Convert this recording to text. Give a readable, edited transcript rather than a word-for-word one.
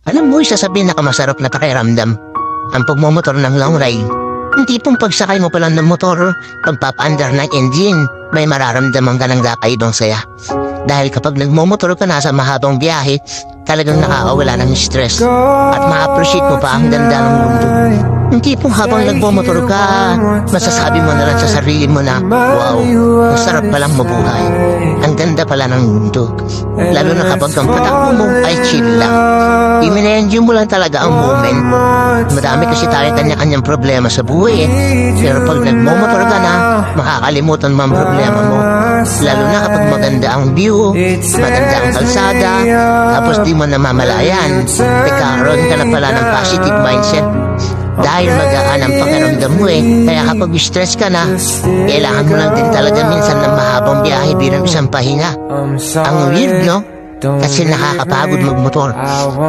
Alam mo, isa sa pinakamasarap na pakiramdam ang pagmumotor ng long ride. Yung tipong pagsakay mo pa lang ng motor, pagpapaandar ng engine, may mararamdaman ka ng kakaibang saya. Dahil kapag nagmumotor ka na sa mahabang biyahe, talagang nakakawala ng stress at ma-appreciate mo pa ang ganda ng mundo. Yung tipong habang nagmumotor ka, masasabi mo na lang sa sarili mo na, wow, ang sarap palang mabuhay. Ang ganda pala ng mundo. Lalo na kapag ang patakbo mo ay chill lang. I-enjoy mo lang talaga ang moment. Madami kasi tayo kanya-kanyang problema sa buhay eh. Pero pag nagmumotor ka na, makakalimutan mo ang problema mo. Lalo na kapag maganda ang view, maganda ang kalsada, tapos di mo namamalayan, nagkakaroon ka na pala ng positive mindset. Dahil magaan ang pakiramdam mo eh. Kaya kapag stress ka na, kailangan mo lang din talaga minsan ng mahabang biyahe bilang isang pahinga. Ang weird, no? Kasi nakakapagod magmotor.